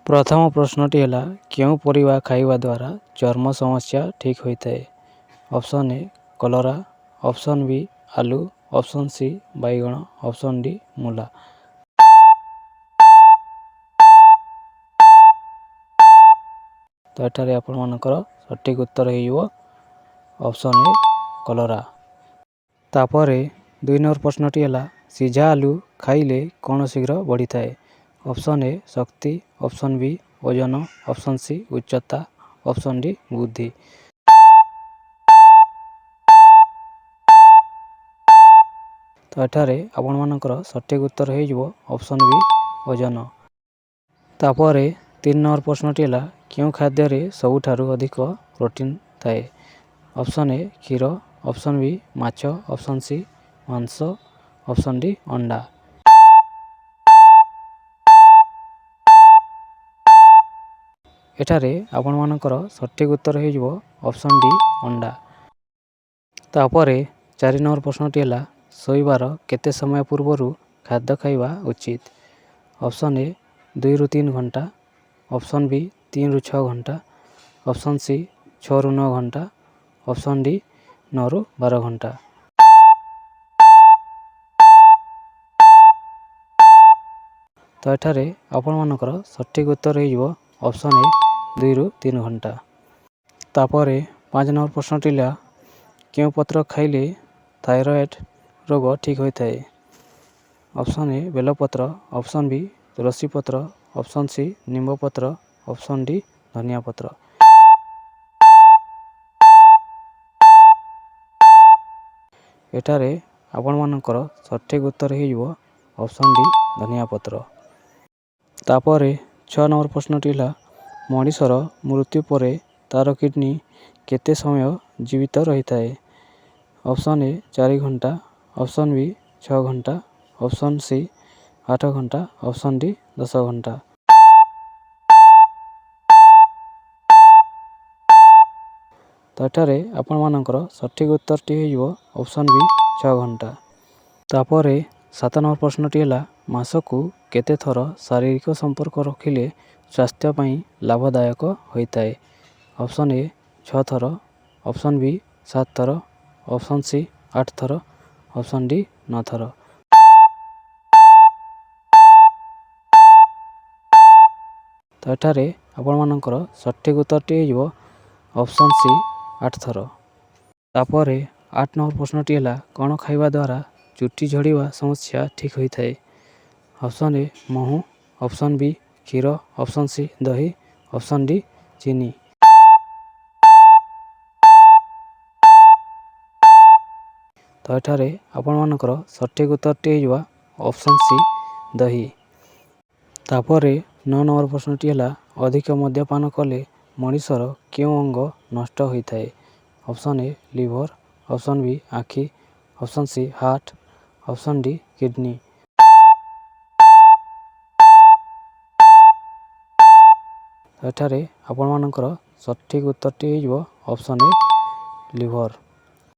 ପ୍ରଥମ ପ୍ରଶ୍ନଟି ହେଲା କେଉଁ ପରିବା ଖାଇବା ଦ୍ୱାରା ଚର୍ମ ସମସ୍ୟା ଠିକ୍ ହୋଇଥାଏ? ଅପସନ୍ ଏ କଲରା, ଅପସନ୍ ବି ଆଲୁ, ଅପସନ୍ ସି ବାଇଗଣ, ଅପସନ୍ ଡି ମୂଳା। ତ ଏଠାରେ ଆପଣମାନଙ୍କର ସଠିକ୍ ଉତ୍ତର ହେଇଯିବ ଅପସନ୍ ଏ କଲରା। ତାପରେ 2 ନମ୍ବର ପ୍ରଶ୍ନଟି ହେଲା ସିଝା ଆଲୁ ଖାଇଲେ କ'ଣ ଶୀଘ୍ର ବଢ଼ିଥାଏ? Option A Shakti, option B ଓଜନ, ଅପସନ୍ ସି ଉଚ୍ଚତା, ଅପସନ୍ ଡି ବୁଦ୍ଧି। ତ ଏଠାରେ ଆପଣମାନଙ୍କର ସଠିକ୍ ଉତ୍ତର ହେଇଯିବ ଅପସନ୍ ବି ଓଜନ। ତାପରେ 3 ନମ୍ବର ପ୍ରଶ୍ନଟି ହେଲା କେଉଁ ଖାଦ୍ୟରେ ସବୁଠାରୁ ଅଧିକ ପ୍ରୋଟିନ୍ ଥାଏ? ଅପସନ୍ ଏ କ୍ଷୀର, ଅପସନ୍ ବି ମାଛ, ଅପସନ୍ ସି ମାଂସ, ଅପସନ୍ ଡି ଅଣ୍ଡା। ଏଠାରେ ଆପଣମାନଙ୍କର ସଠିକ୍ ଉତ୍ତର ହେଇଯିବ ଅପସନ୍ ଡି ଅଣ୍ଡା। ତାପରେ 4 ନମ୍ବର ପ୍ରଶ୍ନଟି ହେଲା ଶୋଇବାର କେତେ ସମୟ ପୂର୍ବରୁ ଖାଦ୍ୟ ଖାଇବା ଉଚିତ? ଅପସନ୍ ଏ 2ରୁ 3 ଘଣ୍ଟା, ଅପସନ୍ ବି 3ରୁ 6 ଘଣ୍ଟା, ଅପସନ୍ ସି 6ରୁ 9 ଘଣ୍ଟା, ଅପସନ୍ ଡି 9ରୁ 12 ଘଣ୍ଟା। ତ ଏଠାରେ ଆପଣମାନଙ୍କର ସଠିକ୍ ଉତ୍ତର ହେଇଯିବ ଅପସନ୍ ଏ 2ରୁ 3 ଘଣ୍ଟା। ତାପରେ 5 ନମ୍ବର ପ୍ରଶ୍ନଟି ହେଲା କେଉଁ ପତ୍ର ଖାଇଲେ ଥାଇରଏଡ଼୍ ରୋଗ ଠିକ୍ ହୋଇଥାଏ? ଅପସନ୍ ଏ ବେଲପତ୍ର, ଅପସନ୍ ବି ତୁଳସୀ ପତ୍ର, ଅପସନ୍ ସି ନିମ୍ବ ପତ୍ର, ଅପସନ୍ ଡି ଧନିଆ ପତ୍ର। ଏଠାରେ ଆପଣମାନଙ୍କର ସଠିକ୍ ଉତ୍ତର ହେଇଯିବ ଅପସନ୍ ଡି ଧନିଆ ପତ୍ର। ତାପରେ 6 ନମ୍ବର ପ୍ରଶ୍ନଟି ହେଲା ମଣିଷର ମୃତ୍ୟୁ ପରେ ତା'ର କିଡ଼ନୀ କେତେ ସମୟ ଜୀବିତ ରହିଥାଏ? ଅପସନ୍ ଏ 4 ଘଣ୍ଟା, ଅପସନ୍ ବି 6 ଘଣ୍ଟା, ଅପସନ୍ ସି 8 ଘଣ୍ଟା, ଅପସନ୍ ଡି 10 ଘଣ୍ଟା। ତ ଏଠାରେ ଆପଣମାନଙ୍କର ସଠିକ୍ ଉତ୍ତରଟି ହେଇଯିବ ଅପସନ୍ ବି 6 ଘଣ୍ଟା। ତାପରେ 7 ନମ୍ବର ପ୍ରଶ୍ନଟି ହେଲା ମାସକୁ କେତେ ଥର ଶାରୀରିକ ସମ୍ପର୍କ ରଖିଲେ ସ୍ୱାସ୍ଥ୍ୟ ପାଇଁ ଲାଭଦାୟକ ହୋଇଥାଏ? ଅପସନ୍ ଏ 6 ଥର, ଅପସନ୍ ବି 7 ଥର, ଅପସନ୍ ସି 8 ଥର, ଅପସନ୍ ଡି 9 ଥର। ତ ଏଠାରେ ଆପଣମାନଙ୍କର ସଠିକ୍ ଉତ୍ତରଟି ହେଇଯିବ ଅପସନ୍ ସି 8 ଥର। ତାପରେ 8 ନମ୍ବର ପ୍ରଶ୍ନଟି ହେଲା କ'ଣ ଖାଇବା ଦ୍ୱାରା ଚୁଟି ଝଡ଼ିବା ସମସ୍ୟା ଠିକ୍ ହୋଇଥାଏ? ଅପସନ୍ ଏ ମହୁ, ଅପସନ୍ ବି କ୍ଷୀର, ଅପସନ୍ ସି ଦହି, ଅପସନ୍ ଡି ଚିନି। ତ ଏଠାରେ ଆପଣମାନଙ୍କର ସଠିକ୍ ଉତ୍ତରଟି ହେଇଯିବ ଅପସନ୍ ସି ଦହି। ତାପରେ 9 ନମ୍ବର ପ୍ରଶ୍ନଟି ହେଲା ଅଧିକ ମଦ୍ୟପାନ କଲେ ମଣିଷର କେଉଁ ଅଙ୍ଗ ନଷ୍ଟ ହୋଇଥାଏ? Option A liver, option B ଆଖି, option C heart, option D kidney. ଏଠାରେ ଆପଣମାନଙ୍କର ସଠିକ୍ ଉତ୍ତରଟି ହେଇଯିବ ଅପସନ୍ ଏ ଲିଭର।